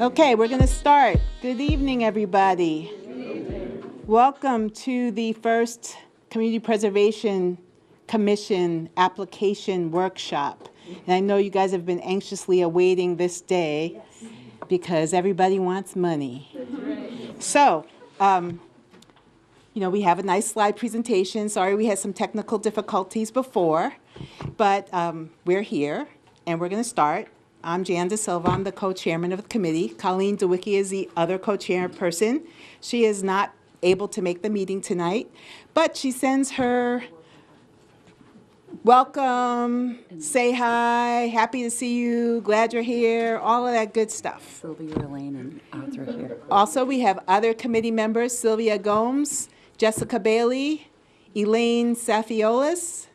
Okay, we're going to start. Good evening, everybody. Welcome to the first Community Preservation Commission application workshop. And I know you guys have been anxiously awaiting this day because everybody wants money. So, we have a nice slide presentation. Sorry we had some technical difficulties before, but we're here and we're going to start. I'm Jan De Silva. I'm the co-chairman of the committee. Colleen DeWicki is the other co-chairperson. She is not able to make the meeting tonight, but she sends her welcome, say hi, happy to see you, glad you're here, all of that good stuff. Sylvia, Elaine, and Arthur here. Also, we have other committee members, Sylvia Gomes, Jessica Bailey, Elaine Safiolis,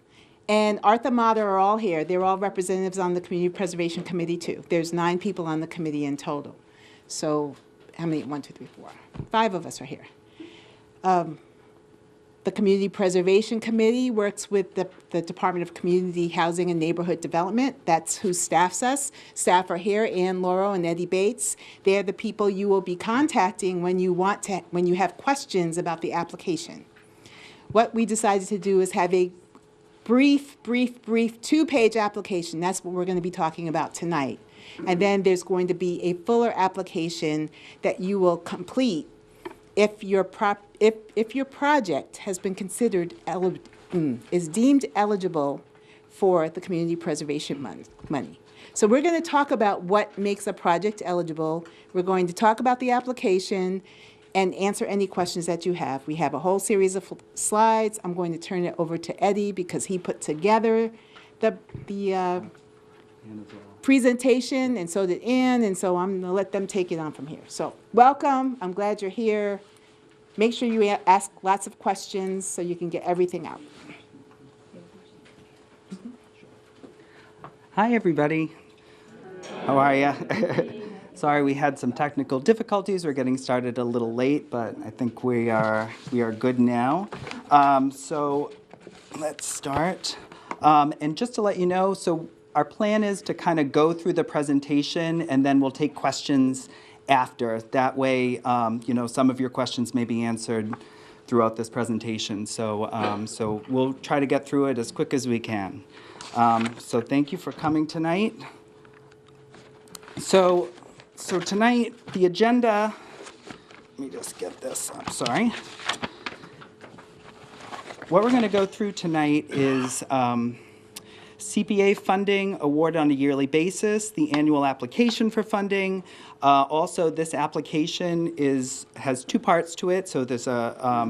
and Arthur Mata are all here. They're all representatives on the Community Preservation Committee, too. There's 9 people on the committee in total. So how many? 1, 2, 3, 4. 5 of us are here. The Community Preservation Committee works with the Department of Community Housing and Neighborhood Development. That's who staffs us. Staff are here, Ann Laurel and Eddie Bates. They're the people you will be contacting when you have questions about the application. What we decided to do is have a brief 2-page application. That's what we're going to be talking about tonight. And then there's going to be a fuller application that you will complete if your project has been considered is deemed eligible for the community preservation money. So we're going to talk about what makes a project eligible. We're going to talk about the application and answer any questions that you have. We have a whole series of slides. I'm going to turn it over to Eddie because he put together the presentation, and so did Ann, and so I'm going to let them take it on from here. So welcome. I'm glad you're here. Make sure you ask lots of questions so you can get everything out. Hi, everybody. How are you? Sorry, we had some technical difficulties. We're getting started a little late, but I think we are good now. So let's start. And just to let you know, so our plan is to kind of go through the presentation, and then we'll take questions after. That way, some of your questions may be answered throughout this presentation. So we'll try to get through it as quick as we can. So thank you for coming tonight. So tonight, the agenda, let me just get this up, sorry. What we're going to go through tonight is CPA funding awarded on a yearly basis, the annual application for funding. Also, this application has 2 parts to it. So there's a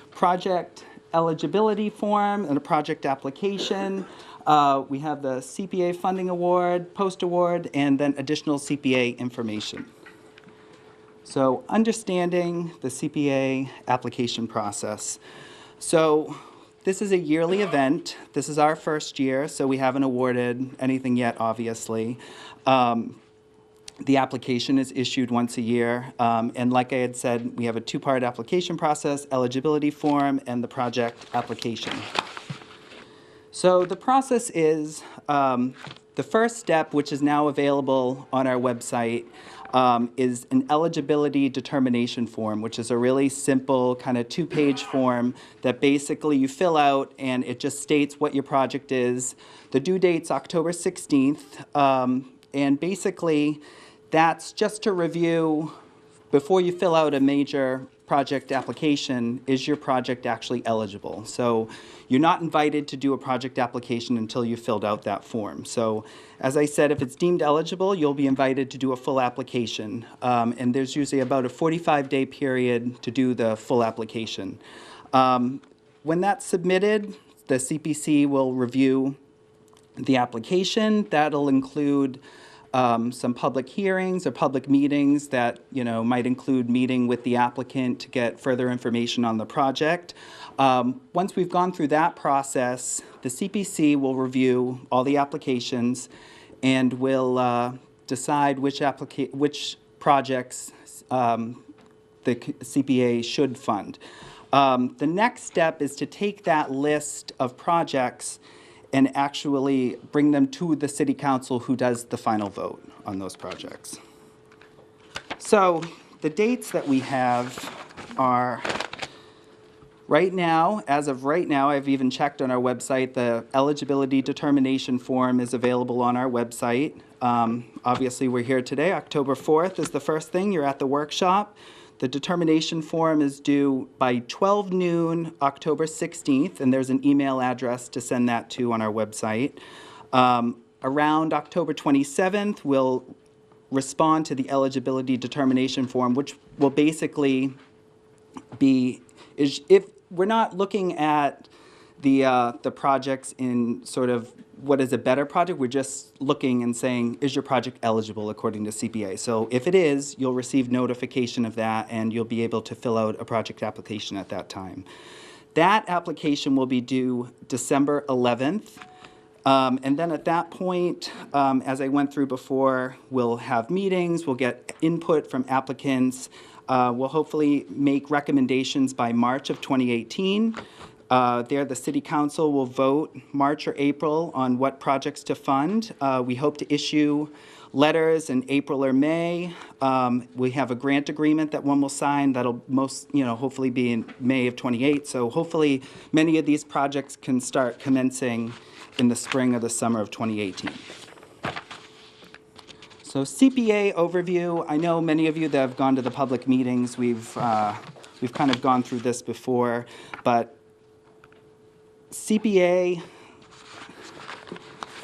project eligibility form and a project application. We have the CPA funding award, PostAward, and then additional CPA information. So understanding the CPA application process. So this is a yearly event. This is our first year, so we haven't awarded anything yet, obviously. The application is issued once a year, and like I had said, we have a 2-part application process, eligibility form, and the project application. So the process is the first step, which is now available on our website, is an eligibility determination form, which is a really simple kind of 2-page form that basically you fill out, and it just states what your project is. The due date's October 16th, and basically that's just to review before you fill out a major project application, is your project actually eligible? So you're not invited to do a project application until you filled out that form. So as I said, if it's deemed eligible, you'll be invited to do a full application. And there's usually about a 45-day period to do the full application. When that's submitted, the CPC will review the application. That'll include some public hearings or public meetings that might include meeting with the applicant to get further information on the project. Once we've gone through that process, the CPC will review all the applications and will decide which projects the CPA should fund. The next step is to take that list of projects and actually bring them to the City Council, who does the final vote on those projects. So the dates that we have are right now, as of right now, I've even checked on our website, the eligibility determination form is available on our website. Obviously, we're here today. October 4th is the first thing. You're at the workshop. The determination form is due by 12 noon, October 16th, and there's an email address to send that to on our website. Around October 27th, we'll respond to the eligibility determination form, which will basically be, if we're not looking at the projects in sort of what is a better project, we're just looking and saying, is your project eligible according to CPA? So if it is, you'll receive notification of that, and you'll be able to fill out a project application at that time. That application will be due December 11th. And then at that point, as I went through before, we'll have meetings, we'll get input from applicants, we'll hopefully make recommendations by March of 2018. There, the City Council will vote March or April on what projects to fund. We hope to issue letters in April or May. We have a grant agreement that one will sign that'll hopefully be in May of 28. So hopefully many of these projects can start commencing in the spring or the summer of 2018. So CPA overview. I know many of you that have gone to the public meetings, we've kind of gone through this before, but CPA,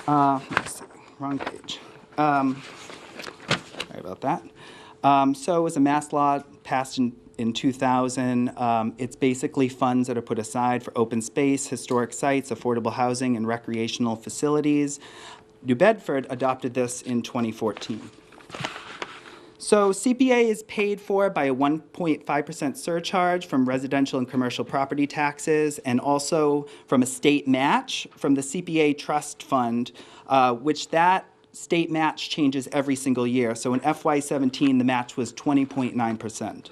wrong page. Sorry about that. So it was a mass law passed in 2000. It's basically funds that are put aside for open space, historic sites, affordable housing, and recreational facilities. New Bedford adopted this in 2014. So CPA is paid for by a 1.5% surcharge from residential and commercial property taxes, and also from a state match from the CPA Trust Fund, which that state match changes every single year. So in FY17, the match was 20.9%.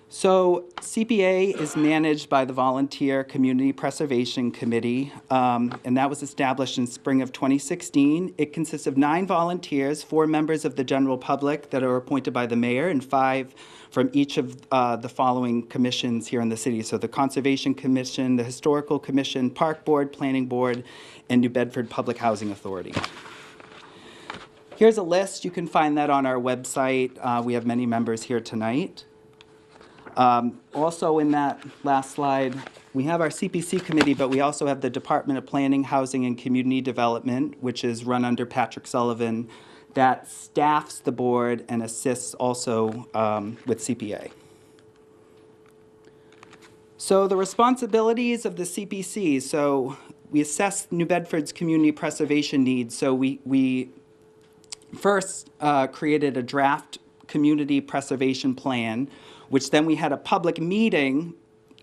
So CPA is managed by the Volunteer Community Preservation Committee, and that was established in spring of 2016. It consists of 9 volunteers, 4 members of the general public that are appointed by the mayor, and 5 from each of the following commissions here in the city. So the Conservation Commission, the Historical Commission, Park Board, Planning Board, and New Bedford Public Housing Authority. Here's a list. You can find that on our website. We have many members here tonight. Also in that last slide, we have our CPC committee, but we also have the Department of Planning, Housing, and Community Development, which is run under Patrick Sullivan, that staffs the board and assists also with CPA. So the responsibilities of the CPC. So we assess New Bedford's community preservation needs. So we first created a draft community preservation plan, which then we had a public meeting,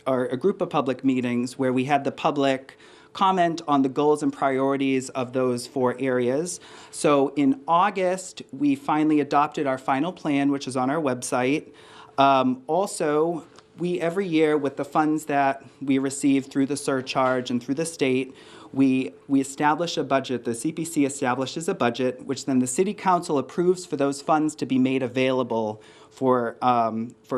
or a group of public meetings, where we had the public comment on the goals and priorities of those 4 areas. So in August, we finally adopted our final plan, which is on our website. Also, we every year, with the funds that we receive through the surcharge and through the state, we establish a budget. The CPC establishes a budget, which then the City Council approves for those funds to be made available for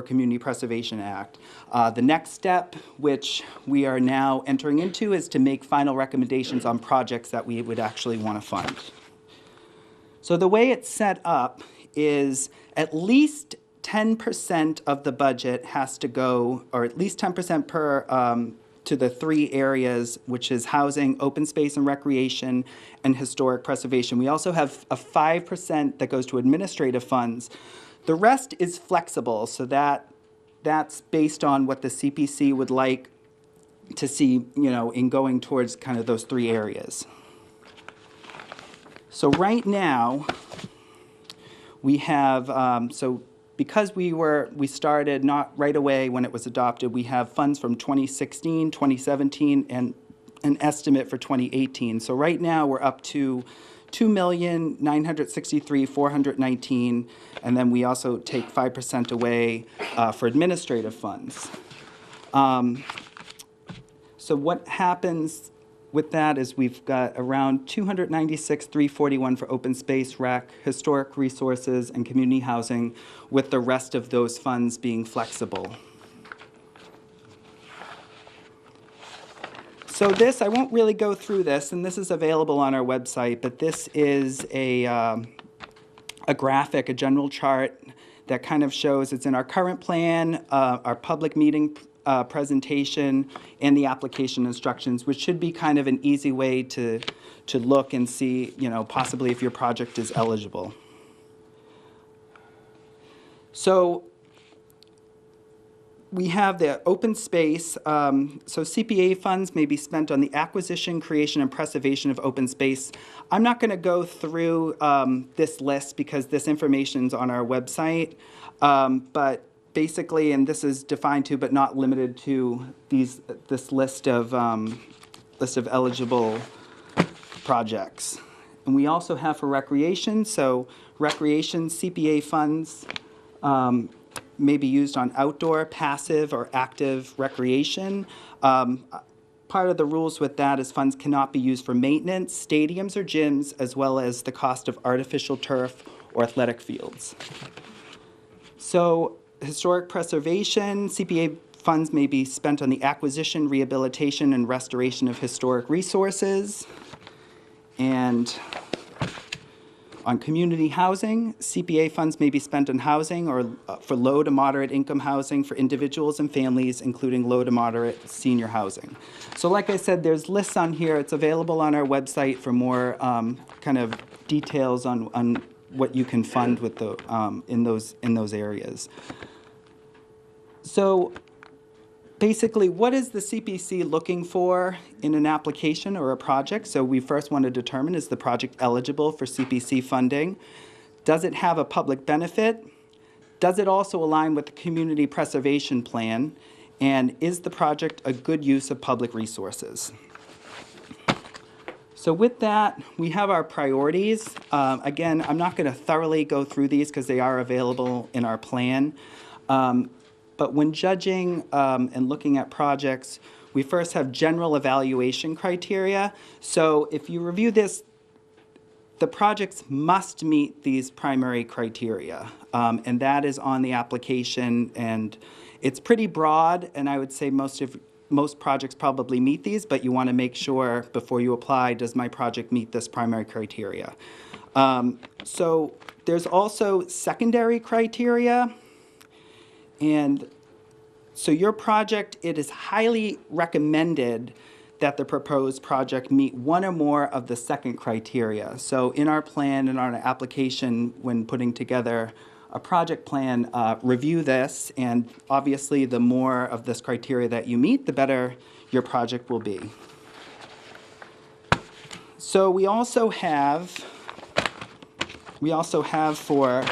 Community Preservation Act. The next step, which we are now entering into, is to make final recommendations on projects that we would actually want to fund. So the way it's set up is at least 10% of the budget has to go, or at least 10% per to the 3 areas, which is housing, open space and recreation, and historic preservation. We also have a 5% that goes to administrative funds. The rest is flexible, so that's based on what the CPC would like to see, in going towards kind of those 3 areas. So right now, we have, because we started not right away when it was adopted, we have funds from 2016, 2017, and an estimate for 2018. So right now, we're up to $2,963,419, and then we also take 5% away for administrative funds. So what happens with that is we've got around 296,341 for open space, rec, historic resources, and community housing, with the rest of those funds being flexible. So this, I won't really go through this, and this is available on our website, but this is a graphic, a general chart that kind of shows it's in our current plan, our public meeting presentation, and the application instructions, which should be kind of an easy way to look and see, possibly if your project is eligible. So we have the open space. So CPA funds may be spent on the acquisition, creation, and preservation of open space. I'm not going to go through this list because this information is on our website. But basically, and this is defined to but not limited to this list of eligible projects. And we also have for recreation. So recreation CPA funds may be used on outdoor, passive, or active recreation. Part of the rules with that is funds cannot be used for maintenance, stadiums or gyms, as well as the cost of artificial turf or athletic fields. So historic preservation, CPA funds may be spent on the acquisition, rehabilitation, and restoration of historic resources. And on community housing, CPA funds may be spent on housing or for low to moderate income housing for individuals and families, including low to moderate senior housing. So like I said, there's lists on here. It's available on our website for more kind of details on what you can fund with the in those areas. So basically, what is the CPC looking for in an application or a project? So we first want to determine, is the project eligible for CPC funding? Does it have a public benefit? Does it also align with the community preservation plan? And is the project a good use of public resources? So with that, we have our priorities. Again, I'm not going to thoroughly go through these because they are available in our plan. But when judging and looking at projects, we first have general evaluation criteria. So if you review this, the projects must meet these primary criteria. And that is on the application. And it's pretty broad, and I would say most projects probably meet these, but you want to make sure before you apply, does my project meet this primary criteria? So there's also secondary criteria. And so your project, it is highly recommended that the proposed project meet one or more of the second criteria. So in our plan and our application, when putting together a project plan, review this, and obviously the more of this criteria that you meet, the better your project will be. So we also have for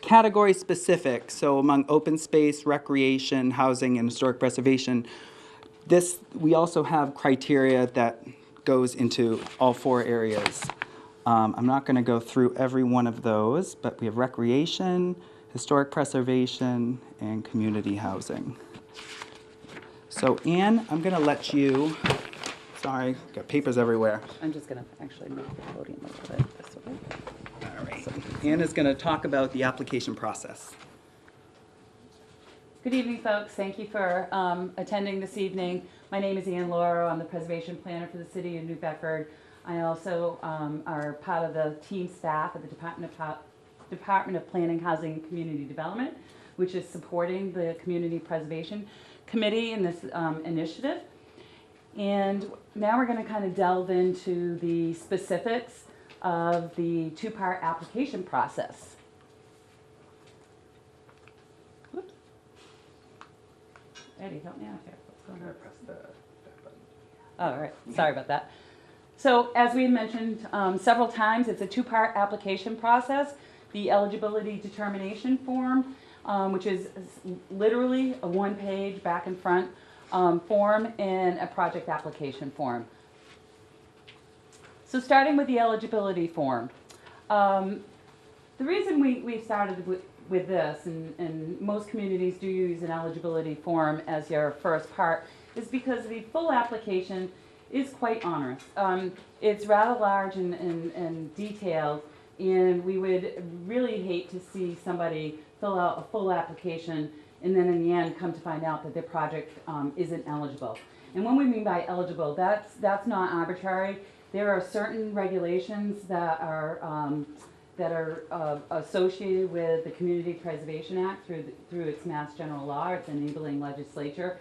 category specific, so among open space, recreation, housing, and historic preservation, we also have criteria that goes into all four areas. I'm not going to go through every one of those, but we have recreation, historic preservation, and community housing. So Anne, I'm going to let you, sorry, got papers everywhere. I'm just going to actually move the podium a little bit this way. All right. So Anne is going to talk about the application process. Good evening, folks. Thank you for attending this evening. My name is Ann Lauro. I'm the preservation planner for the city of New Bedford. I also are part of the team staff at the Department of Planning, Housing, and Community Development, which is supporting the Community Preservation Committee in this initiative. And now we're going to kind of delve into the specifics of the two-part application process. Whoops. Eddie, help me out here. What's going on? Press the button. All right, sorry about that. So as we mentioned several times, it's a two-part application process. The eligibility determination form, which is literally a one-page back and front form, and a project application form. So starting with the eligibility form. The reason we started with this, and most communities do use an eligibility form as your first part, is because the full application is quite onerous. It's rather large and detailed, and we would really hate to see somebody fill out a full application and then in the end come to find out that their project isn't eligible. And when we mean by eligible, that's not arbitrary. There are certain regulations that are associated with the Community Preservation Act through its Mass General Law, its enabling legislature,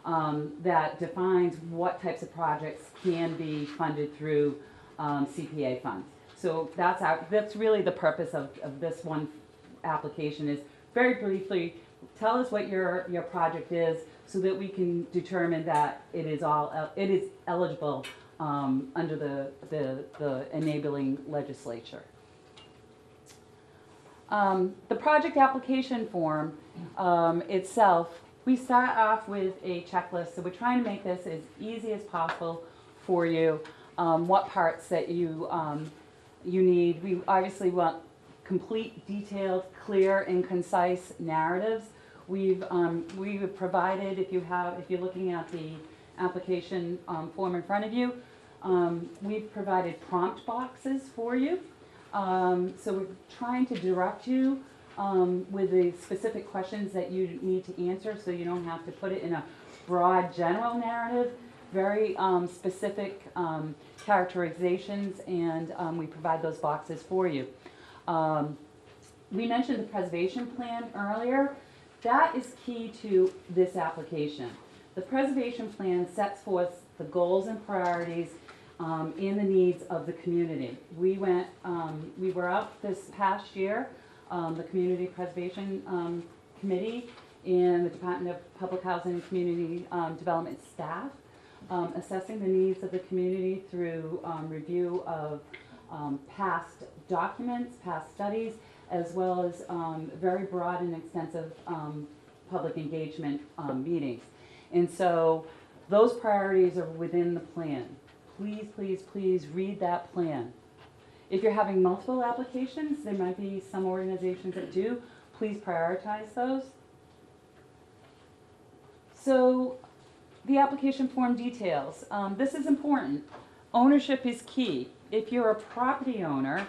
that defines what types of projects can be funded through CPA funds. So that's really the purpose of this one application, is very briefly tell us what your project is so that we can determine that it is eligible under the enabling legislature. The project application form itself, we start off with a checklist, so we're trying to make this as easy as possible for you. What parts that you need. We obviously want complete, detailed, clear, and concise narratives. We've provided, if you're looking at the application form in front of you, we've provided prompt boxes for you. So we're trying to direct you with the specific questions that you need to answer, so you don't have to put it in a broad general narrative. Very specific characterizations, and we provide those boxes for you. We mentioned the preservation plan earlier. That is key to this application. The preservation plan sets forth the goals and priorities and the needs of the community. We were out this past year, the Community Preservation Committee and the Department of Public Housing and Community Development staff, assessing the needs of the community through review of past documents, past studies, as well as very broad and extensive public engagement meetings. And so those priorities are within the plan. Please, please, please read that plan. If you're having multiple applications, there might be some organizations that do. Please prioritize those. So the application form details. This is important. Ownership is key. If you're a property owner,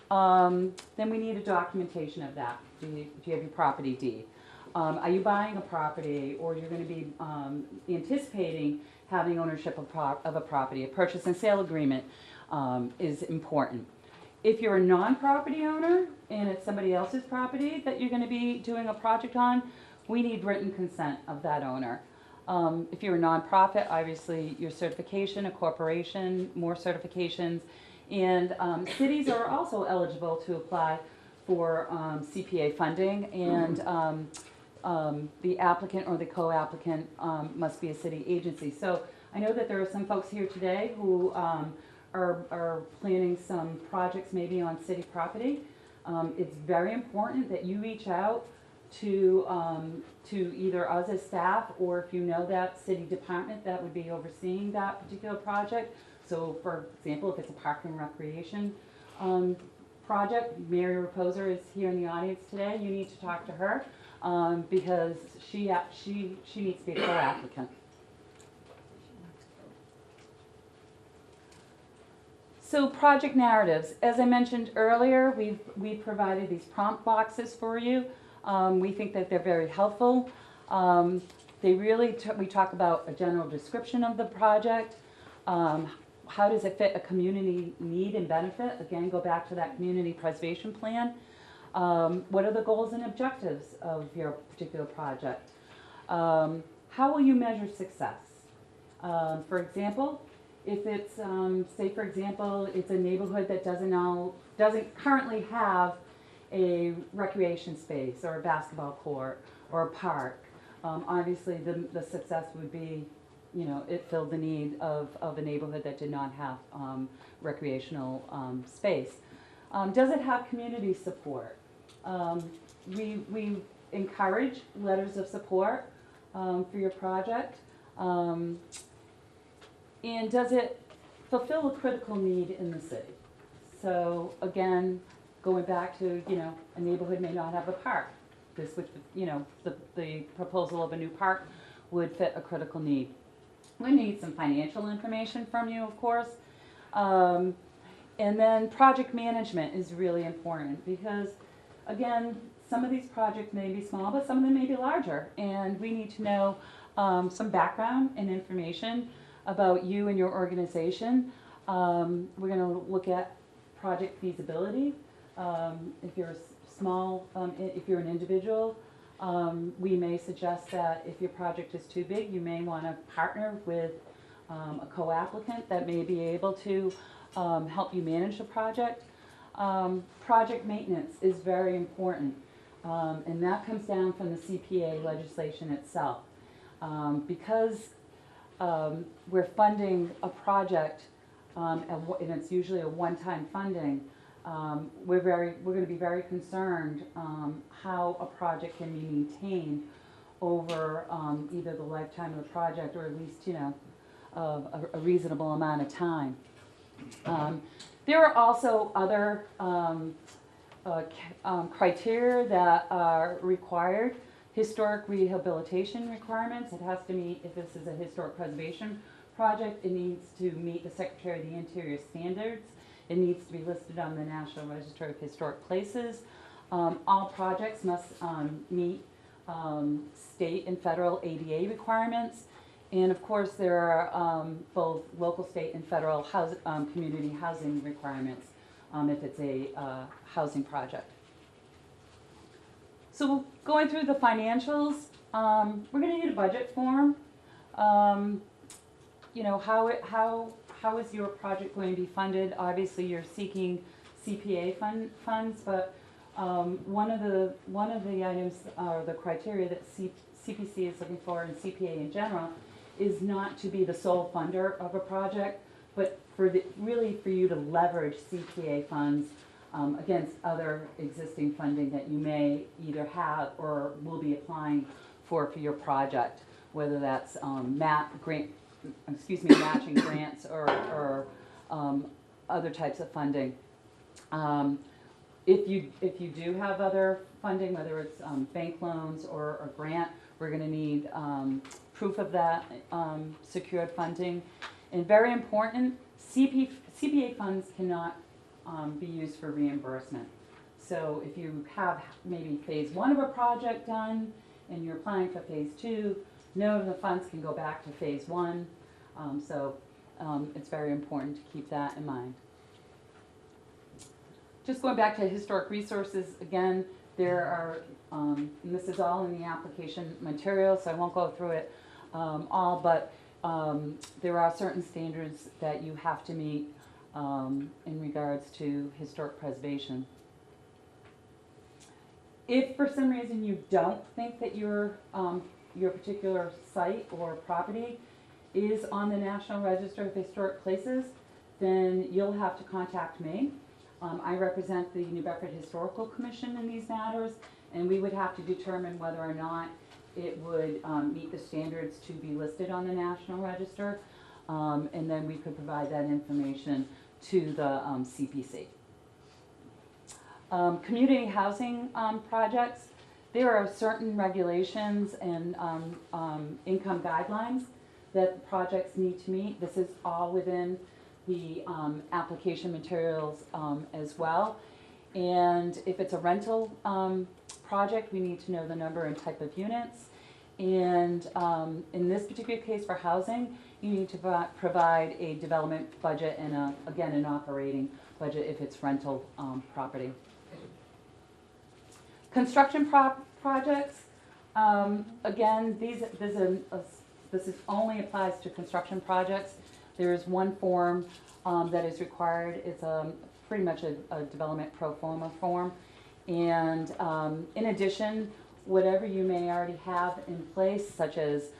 then we need a documentation of that. Do you have your property deed? Are you buying a property, or you're going to be anticipating having ownership of a property? A purchase and sale agreement is important. If you're a non-property owner and it's somebody else's property that you're going to be doing a project on, we need written consent of that owner. If you're a nonprofit, obviously your certification, a corporation, more certifications, and cities are also eligible to apply for CPA funding, and the applicant or the co-applicant must be a city agency. So I know that there are some folks here today who are planning some projects maybe on city property. It's very important that you reach out to either us as staff, or if you know that city department that would be overseeing that particular project. So for example, if it's a park and recreation project, Mary Reposer is here in the audience today. You need to talk to her because she needs to be a co-applicant. So project narratives, as I mentioned earlier, we've provided these prompt boxes for you. We think that they're very helpful. We talk about a general description of the project. How does it fit a community need and benefit? Again, go back to that community preservation plan. What are the goals and objectives of your particular project? How will you measure success? For example, if it's, say for example, it's a neighborhood that doesn't currently have a recreation space or a basketball court or a park, obviously the success would be, it filled the need of a neighborhood that did not have recreational space. Does it have community support? We encourage letters of support for your project. And does it fulfill a critical need in the city? So again, going back to, a neighborhood may not have a park. This would, the proposal of a new park would fit a critical need. We're going to need some financial information from you, of course. Um, and then project management is really important because, again, some of these projects may be small, but some of them may be larger. And we need to know some background and information about you and your organization. We're going to look at project feasibility. If you're small, if you're an individual, we may suggest that if your project is too big, you may want to partner with a co-applicant that may be able to help you manage the project. Project maintenance is very important, and that comes down from the CPA legislation itself. Because we're funding a project, and it's usually a one-time funding, we're going to be very concerned how a project can be maintained over either the lifetime of the project or at least, a reasonable amount of time. There are also other criteria that are required. Historic rehabilitation requirements. It has to meet, if this is a historic preservation project, it needs to meet the Secretary of the Interior standards. It needs to be listed on the National Register of Historic Places. All projects must meet state and federal ADA requirements. And of course, there are both local, state, and federal community housing requirements if it's a housing project. So going through the financials, we're going to need a budget form. How is your project going to be funded? Obviously, you're seeking CPA funds, but one of the items or the criteria that CPC is looking for, and CPA in general, is not to be the sole funder of a project, but really for you to leverage CPA funds against other existing funding that you may either have or will be applying for your project, whether that's matching grants or other types of funding. If you do have other funding, whether it's bank loans or grant, we're going to need proof of that secured funding. And very important, CPA funds cannot be used for reimbursement. So if you have maybe phase 1 of a project done and you're applying for phase 2, none of the funds can go back to phase 1. It's very important to keep that in mind. Just going back to historic resources, again, there are, and this is all in the application material, so I won't go through it all, but there are certain standards that you have to meet in regards to historic preservation. If for some reason you don't think that your particular site or property is on the National Register of Historic Places, then you'll have to contact me. I represent the New Bedford Historical Commission in these matters, and we would have to determine whether or not it would meet the standards to be listed on the National Register, and then we could provide that information to the CPC. Community housing projects, there are certain regulations and income guidelines that the projects need to meet. This is all within the application materials as well. And if it's a rental project, we need to know the number and type of units. And in this particular case for housing, you need to provide a development budget and, again, an operating budget if it's rental property. Construction projects, again, this only applies to construction projects. There is one form that is required. It's pretty much a development pro forma form. And in addition, whatever you may already have in place, such as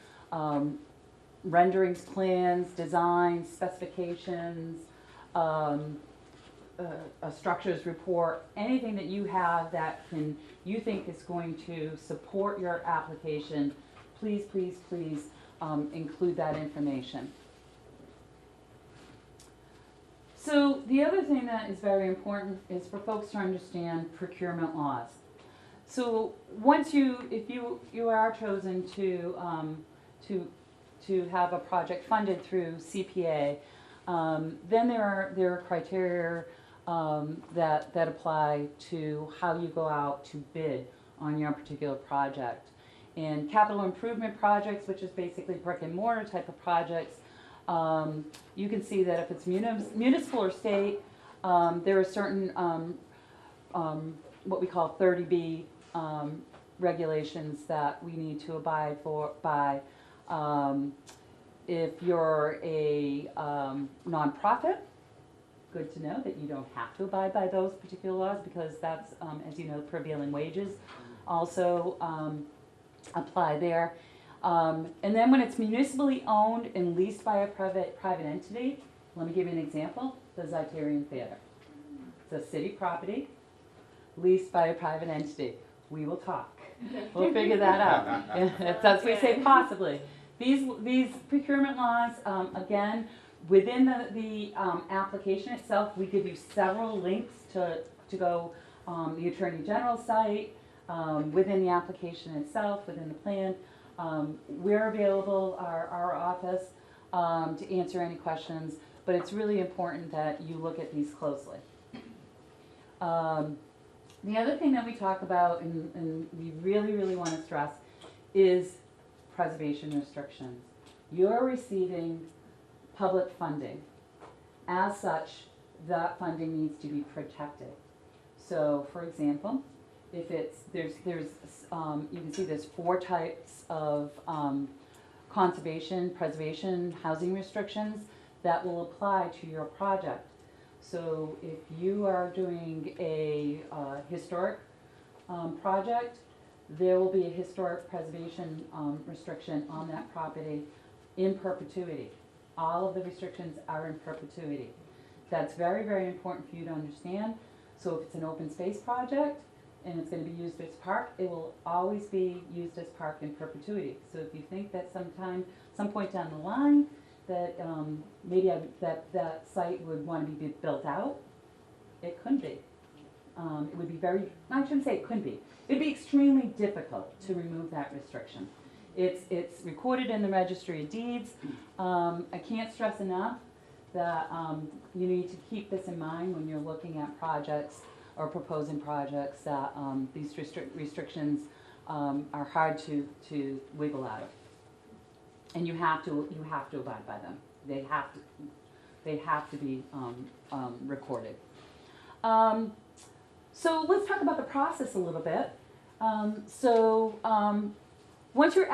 renderings, plans, designs, specifications, a structures report, anything that you have that you think is going to support your application, please, please, please include that information. So the other thing that is very important is for folks to understand procurement laws. So once if you are chosen to to have a project funded through CPA, then there are criteria that apply to how you go out to bid on your particular project. And capital improvement projects, which is basically brick and mortar type of projects, you can see that if it's municipal or state, there are certain what we call 30B regulations that we need to abide by. If you're a nonprofit, good to know that you don't have to abide by those particular laws, because that's, as you know, prevailing wages also apply there. And then when it's municipally owned and leased by a private entity, let me give you an example, the Zeitarian Theater. It's a city property leased by a private entity. We will talk. We'll figure that out. That's what we say, possibly. These procurement laws, again, within the application itself, we give you several links to go the Attorney General's site, within the application itself, within the plan. We're available, our office, to answer any questions, but it's really important that you look at these closely. The other thing that we talk about, and we really want to stress, is preservation restrictions. You're receiving public funding. As such, that funding needs to be protected. So, for example, if it's, you can see there's 4 types of conservation, preservation, housing restrictions that will apply to your project. So if you are doing a historic project, there will be a historic preservation restriction on that property in perpetuity. All of the restrictions are in perpetuity. That's very important for you to understand. So if it's an open space project and it's going to be used as park, it will always be used as park in perpetuity. So if you think that some point down the line, that maybe that site would want to be built out, it couldn't be. It would be I shouldn't say it couldn't be. It'd be extremely difficult to remove that restriction. It's recorded in the Registry of Deeds. I can't stress enough that you need to keep this in mind when you're looking at projects or proposing projects, that these restrictions are hard to wiggle out of. And you have to abide by them. They have to be recorded. So let's talk about the process a little bit. Once your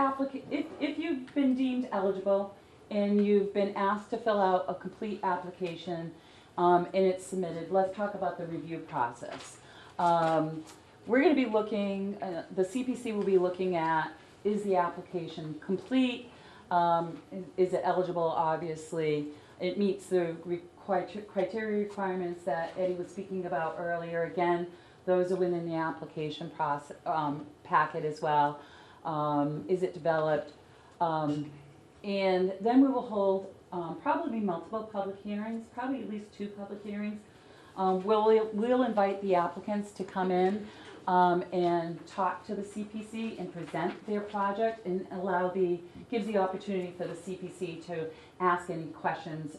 if you've been deemed eligible and you've been asked to fill out a complete application and it's submitted, let's talk about the review process. We're going to be looking, the CPC will be looking at, is the application complete? Is it eligible? Obviously, it meets the criteria requirements that Eddie was speaking about earlier. Again, those are within the application process packet as well. Is it developed? And then we will hold probably multiple public hearings, probably at least 2 public hearings. We'll invite the applicants to come in and talk to the CPC and present their project, and gives the opportunity for the CPC to ask any questions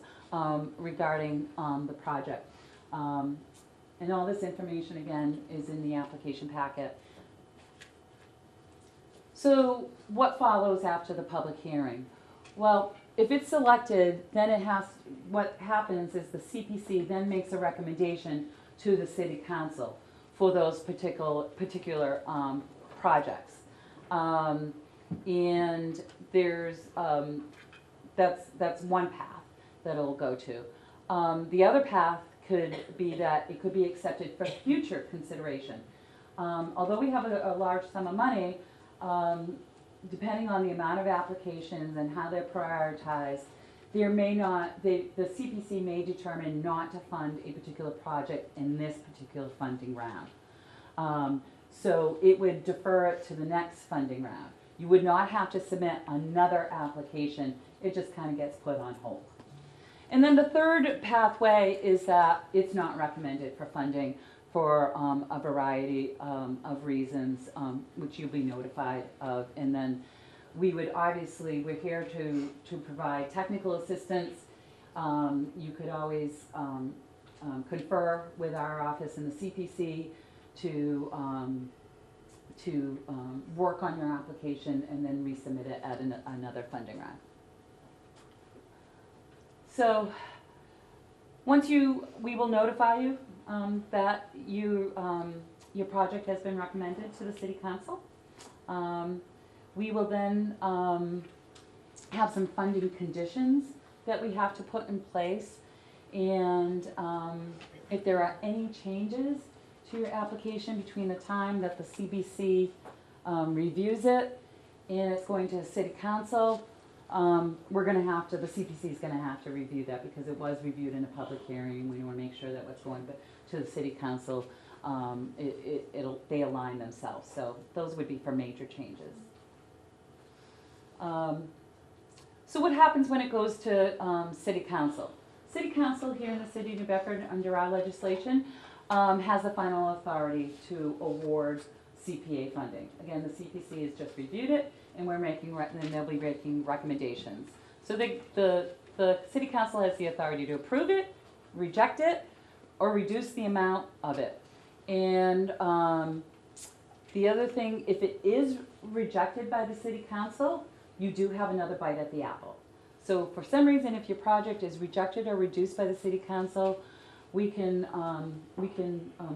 regarding the project. And all this information, again, is in the application packet. So what follows after the public hearing? Well, if it's selected, then what happens is the CPC then makes a recommendation to the City Council for those particular projects. And there's, that's one path that it'll go to. The other path could be that it could be accepted for future consideration. Although we have a large sum of money, depending on the amount of applications and how they're prioritized, there may not, the CPC may determine not to fund a particular project in this particular funding round. So it would defer it to the next funding round. You would not have to submit another application. It just kind of gets put on hold. And then the third pathway is that it's not recommended for funding for a variety of reasons, which you'll be notified of. And then we're here to provide technical assistance. You could always confer with our office in the CPC to work on your application and then resubmit it at another funding round. So we will notify you that your project has been recommended to the City Council. We will then have some funding conditions that we have to put in place, and if there are any changes to your application between the time that the CBC reviews it and it's going to City Council, the CPC is going to have to review that because it was reviewed in a public hearing. We want to make sure that what's going to the City Council, they align themselves. So those would be for major changes. So what happens when it goes to City Council? City Council here in the City of New Bedford, under our legislation, has the final authority to award CPA funding. Again, the CPC has just reviewed it, and they'll be making recommendations. So the City Council has the authority to approve it, reject it, or reduce the amount of it. And the other thing, if it is rejected by the City Council, you do have another bite at the apple. So for some reason, if your project is rejected or reduced by the City Council, we can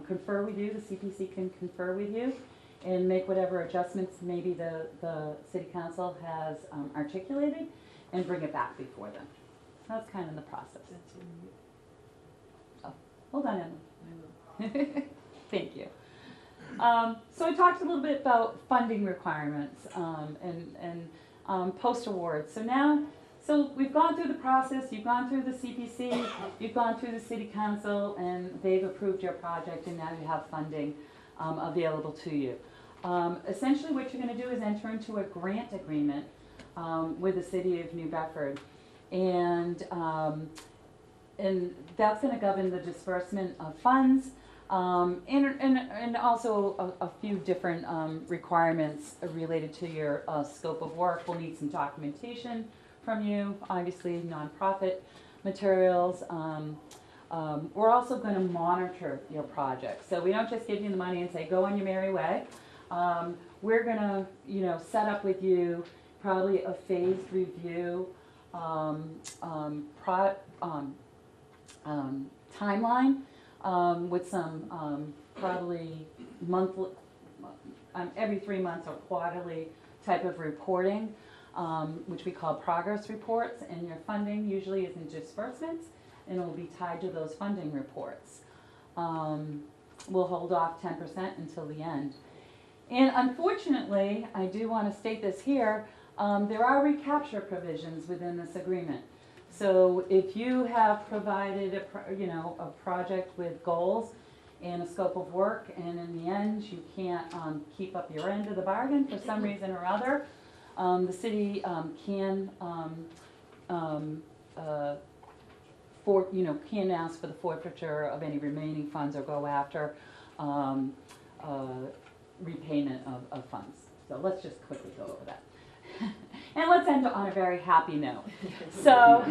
confer with you, the CPC can confer with you and make whatever adjustments maybe the City Council has articulated and bring it back before them. That's kind of the process. Oh, hold on, Emma. Thank you. So I talked a little bit about funding requirements and post-award. So we've gone through the process, you've gone through the CPC, you've gone through the City Council, and they've approved your project, and now you have funding available to you. Essentially what you're going to do is enter into a grant agreement with the City of New Bedford, and that's going to govern the disbursement of funds, and also a few different requirements related to your scope of work. We'll need some documentation from you, obviously nonprofit materials. We're also going to monitor your project. So we don't just give you the money and say, go on your merry way. We're going to, set up with you probably a phased review timeline with some probably monthly, every 3 months or quarterly type of reporting, which we call progress reports, and your funding usually is in disbursements, and it will be tied to those funding reports. We'll hold off 10% until the end. And unfortunately, I do want to state this here, there are recapture provisions within this agreement. So if you have provided a project with goals and a scope of work, and in the end you can't keep up your end of the bargain for some reason or other, the city can can ask for the forfeiture of any remaining funds or go after repayment of funds. So let's just quickly go over that. And let's end on a very happy note. So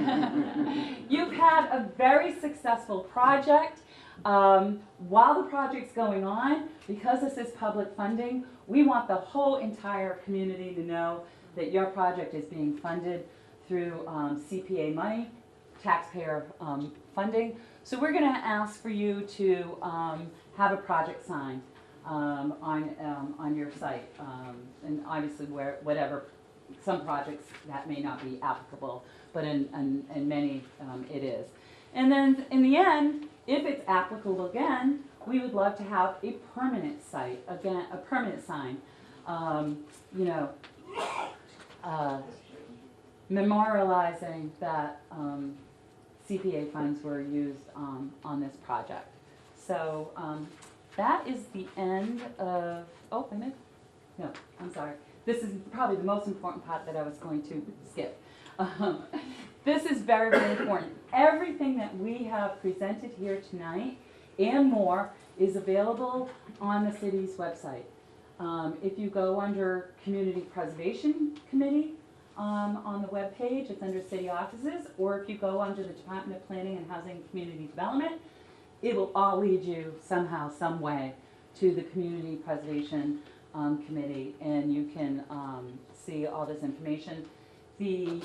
you've had a very successful project. While the project's going on, because this is public funding, we want the whole entire community to know that your project is being funded through CPA money, taxpayer funding. So we're going to ask for you to have a project signed on your site, and obviously whatever. Some projects that may not be applicable, but in many it is. And then in the end, if it's applicable again, we would love to have a permanent site, again, a permanent sign, memorializing that CPA funds were used on this project. So that is the end of, oh, I missed? No, I'm sorry. This is probably the most important part that I was going to skip. This is very, very important. Everything that we have presented here tonight and more is available on the city's website. If you go under Community Preservation Committee on the webpage, it's under City Offices, or if you go under the Department of Planning and Housing and Community Development, it will all lead you somehow, some way to the Community Preservation Committee, and you can see all this information. The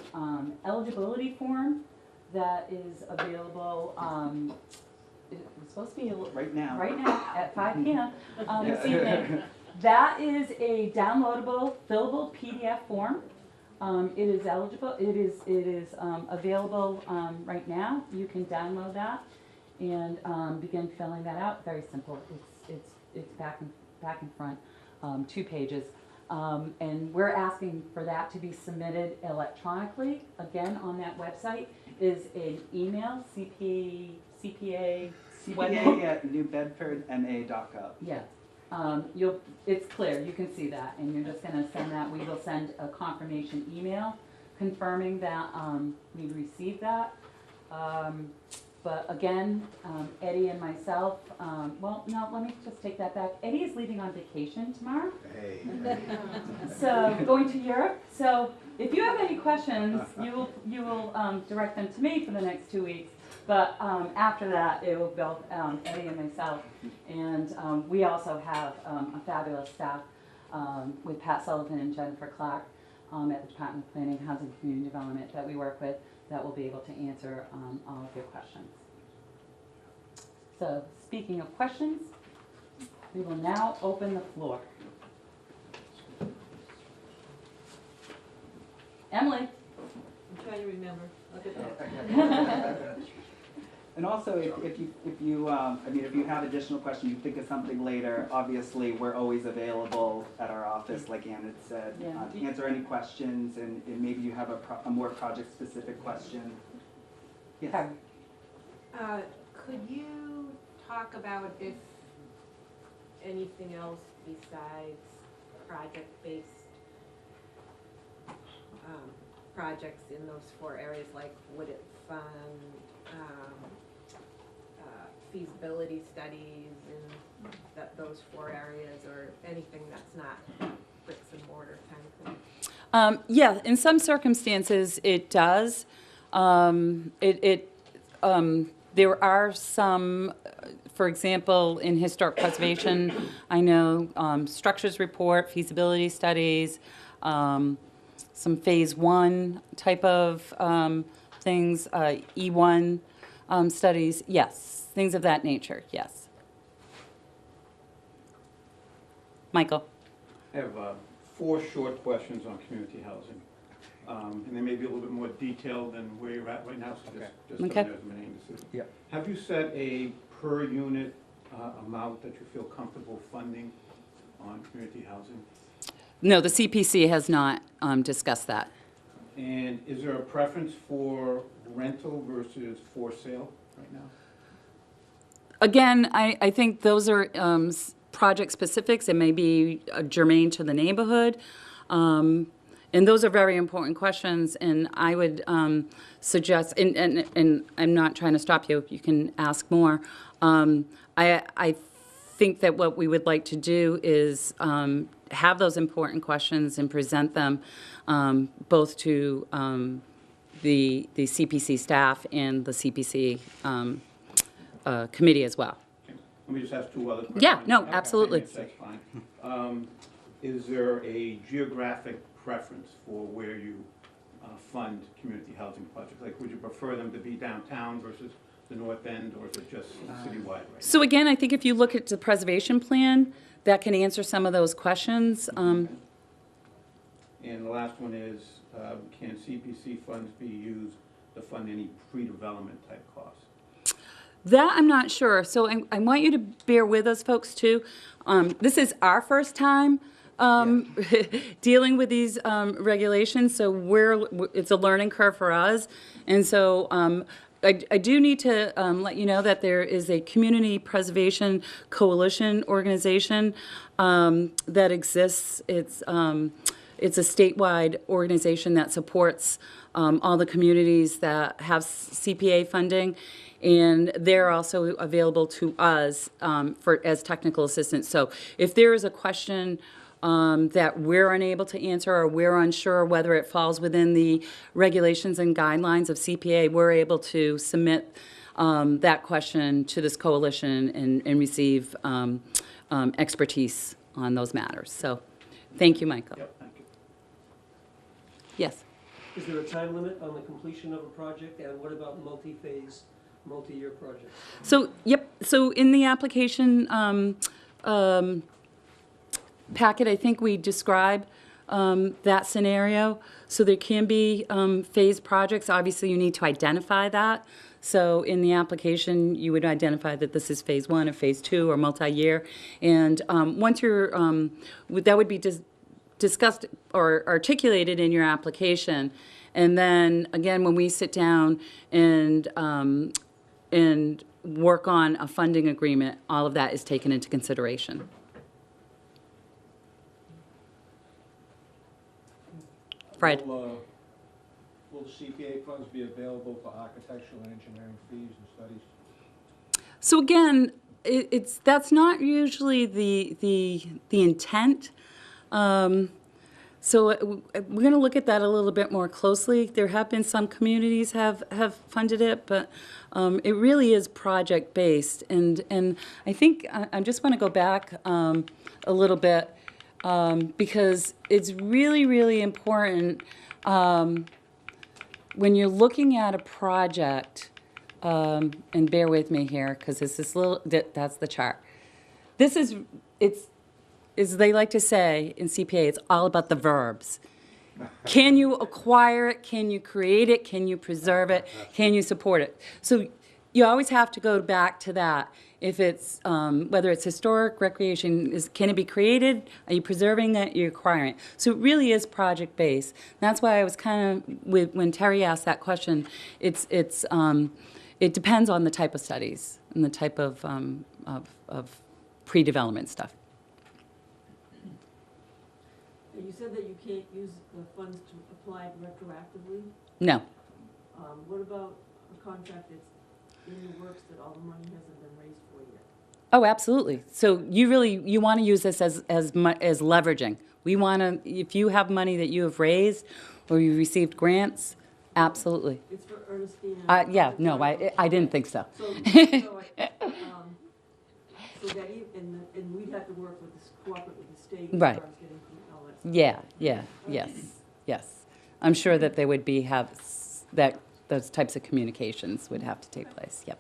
eligibility form that is available, it's supposed to be Right now. at 5 p.m. This evening. That is a downloadable, fillable PDF form. It is eligible. It is available right now. You can download that and begin filling that out. Very simple. It's back and front, 2 pages. And we're asking for that to be submitted electronically. Again, on that website is an email, CPA at newbedfordma.gov. Yeah. It's clear, you can see that, and you're just gonna send that. We will send a confirmation email confirming that we received that. But again, Eddie and myself, well, no, let me just take that back. Eddie is leaving on vacation tomorrow. Hey. So, going to Europe. So, if you have any questions, you will direct them to me for the next 2 weeks. But after that, it will go Eddie and myself. And we also have a fabulous staff with Pat Sullivan and Jennifer Clark at the Department of Planning, Housing, and Community Development that we work with that will be able to answer all of your questions. So, speaking of questions, we will now open the floor. Emily. I'm trying to remember. Look at that. And also, if you have additional questions, you think of something later, obviously, we're always available at our office, like Ann had said, to answer any questions, and maybe you have a more project-specific question. Yes. Could you talk about if anything else besides project-based projects in those 4 areas, like would it fund feasibility studies in those 4 areas, or anything that's not bricks and mortar kind of thing? Yeah, in some circumstances it does. There are some, for example, in historic preservation, I know structures report, feasibility studies, some phase 1 type of things, E1 studies, yes, things of that nature, yes. Michael. I have 4 short questions on community housing. And they may be a little bit more detailed than where you're at right now, so just Okay. as my name is. Yeah. Have you set a per unit amount that you feel comfortable funding on community housing? No, the CPC has not discussed that. And is there a preference for rental versus for sale right now? Again, I think those are project specifics. It may be germane to the neighborhood. And those are very important questions, and I would suggest, and I'm not trying to stop you, you can ask more. I think that what we would like to do is have those important questions and present them both to the CPC staff and the CPC committee as well. Okay. Let me just ask 2 other questions. Yeah, no, Okay, absolutely. That's fine. Is there a geographic preference for where you fund community housing projects? Like, would you prefer them to be downtown versus the north end, or is it just citywide right now? So again, I think if you look at the preservation plan, that can answer some of those questions. And the last one is, can CPC funds be used to fund any pre-development type costs? That I'm not sure. So I want you to bear with us, folks, too. This is our first time dealing with these regulations, so it's a learning curve for us. And so I do need to let you know that there is a Community Preservation Coalition organization that exists. It's a statewide organization that supports all the communities that have CPA funding, and they're also available to us as technical assistance. So if there is a question that we're unable to answer or we're unsure whether it falls within the regulations and guidelines of CPA, we're able to submit that question to this coalition and receive expertise on those matters. So thank you, Michael. Yep, thank you. Yes. Is there a time limit on the completion of a project, and what about multi-phase, multi-year projects? So, yep, so in the application packet, I think we describe that scenario. So there can be phased projects. Obviously, you need to identify that. So in the application, you would identify that this is phase 1 or phase 2 or multi-year. And once you're, that would be discussed or articulated in your application. And then, again, when we sit down and work on a funding agreement, all of that is taken into consideration. Fred? Will the CPA funds be available for architectural and engineering fees and studies? So again, that's not usually the intent. So we're going to look at that a little bit more closely. There have been some communities have funded it, but it really is project-based. And I think I just want to go back a little bit because it's really, really important when you're looking at a project, and bear with me here because this is that's the chart. This is, as they like to say in CPA, it's all about the verbs. Can you acquire it? Can you create it? Can you preserve it? Can you support it? So you always have to go back to that. If it's, whether it's historic, recreation, can it be created? Are you preserving it? You're acquiring it. So it really is project-based. That's why I was kind of, when Terry asked that question, it depends on the type of studies and the type of pre-development stuff. You said that you can't use the funds to apply retroactively. No. What about a contract that's in the works that all the money hasn't been raised for yet? Oh, absolutely. So you want to use this as leveraging. We want to, if you have money that you have raised or you received grants, absolutely. It's for Ernestine. Yeah, no, I didn't think so. So that and we'd have to work with cooperate with the state. Right. As far as getting all that stuff. Yeah, yes. I'm sure that they would that those types of communications would have to take place, yep.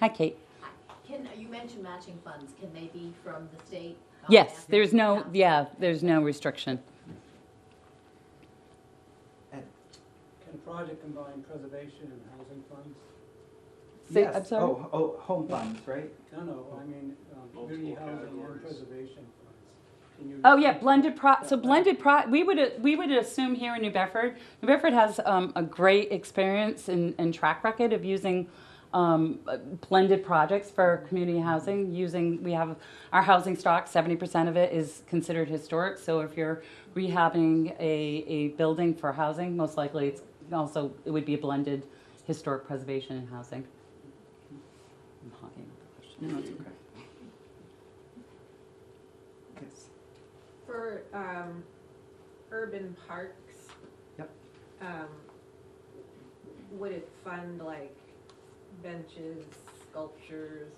Hi, Kate. You mentioned matching funds. Can they be from the state? Yes, there's no restriction. Can a project combine preservation and housing funds? Yes. I'm sorry? Oh, home funds, right? No, I mean, community housing and preservation funds. Can you? Oh, yeah, we would assume here in New Bedford has a great experience and track record of using blended projects for community housing. We have our housing stock, 70% of it is considered historic. So if you're rehabbing a building for housing, most likely it would be a blended historic preservation and housing. I'm hogging the question. No, it's okay. Yes. For urban parks, Yep. would it fund like benches, sculptures,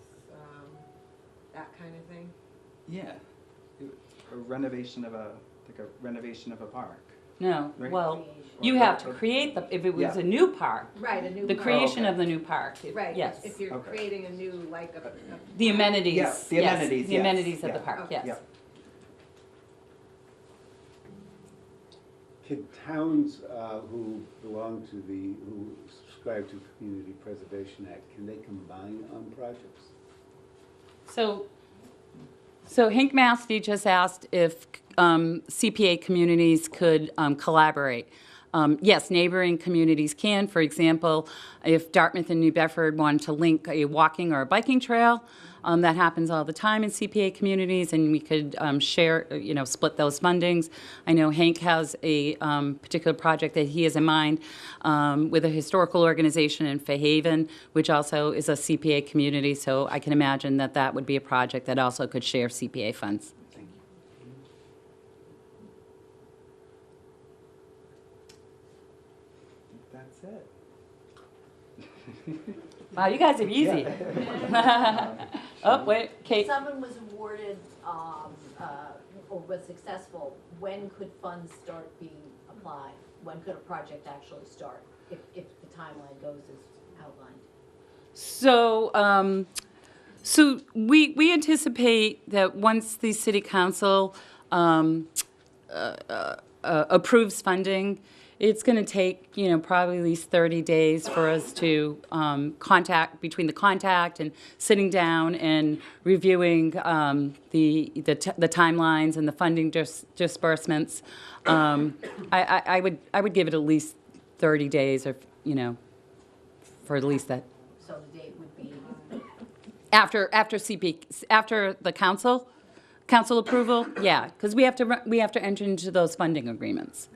that kind of thing? Yeah. A renovation of a park. No, Right. well, you have to create if it was Yeah. a new park, Right, a new the park. creation okay. of the new park. Right, Yes. if you're Okay. creating a new, like a The amenities. Yeah, the yes, amenities, The yes. amenities of Yeah. the park, Okay. yes. Yep. Can towns who subscribe to Community Preservation Act, can they combine on projects? So Hank Masti just asked if CPA communities could collaborate. Yes, neighboring communities can. For example, if Dartmouth and New Bedford wanted to link a walking or a biking trail, that happens all the time in CPA communities, and we could share, split those fundings. I know Hank has a particular project that he has in mind with a historical organization in Fairhaven, which also is a CPA community, so I can imagine that would be a project that also could share CPA funds. Thank you. That's it. Wow, you guys are easy. Oh, wait, Kate. Someone was awarded, or was successful, when could funds start being applied? When could a project actually start, if the timeline goes as outlined? So, so we anticipate that once the city council approves funding, it's going to take, probably at least 30 days for us to between the contact and sitting down and reviewing the timelines and the funding disbursements. I would give it at least 30 days, or for at least that. So the date would be, After the council approval, yeah, because we have to enter into those funding agreements.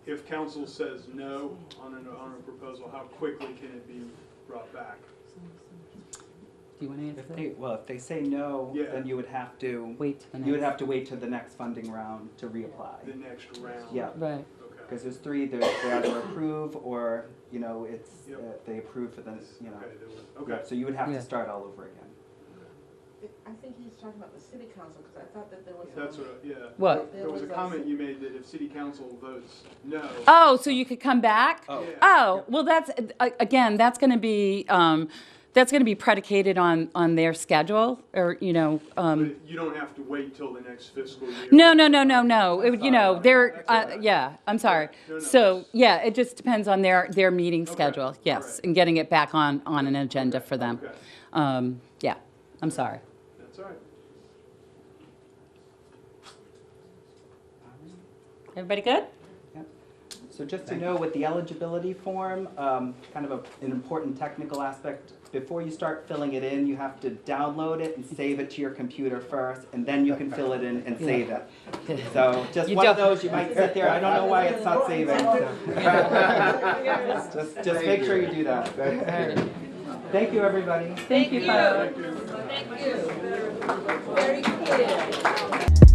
If council says no on a proposal, how quickly can it be brought back? Do you want to answer that? If they say no, Yeah. then you would have to Wait till the you would next. have to wait till the next funding round to reapply. The next round? Yeah. Right. Okay. Because there's three, they either approve or, it's, Yep. they approve for the, Okay, there was- okay. So you would have Yeah. to start all over again. I think he's talking about the city council, because I thought that there was. That's what, yeah. What? There was a comment you made that if city council votes no. Oh, so you could come back? Oh. Yeah. Oh, well, that's, again, that's going to be predicated on their schedule, or, But you don't have to wait till the next fiscal year. No. It would, they're, yeah, I'm sorry. No. So, yeah, it just depends on their meeting schedule, All yes, right. and getting it back on an agenda for them. Okay. Yeah, I'm sorry. That's all right. Everybody good? Yep. So just to know, with the eligibility form, kind of an important technical aspect, before you start filling it in, you have to download it and save it to your computer first, and then you can fill it in and save it. So just You one of don't- those, you might sit there, I don't know why it's not saving. Just make sure you do that. Thank you, everybody. Thank you, folks. Thank you. Thank you. Very clear.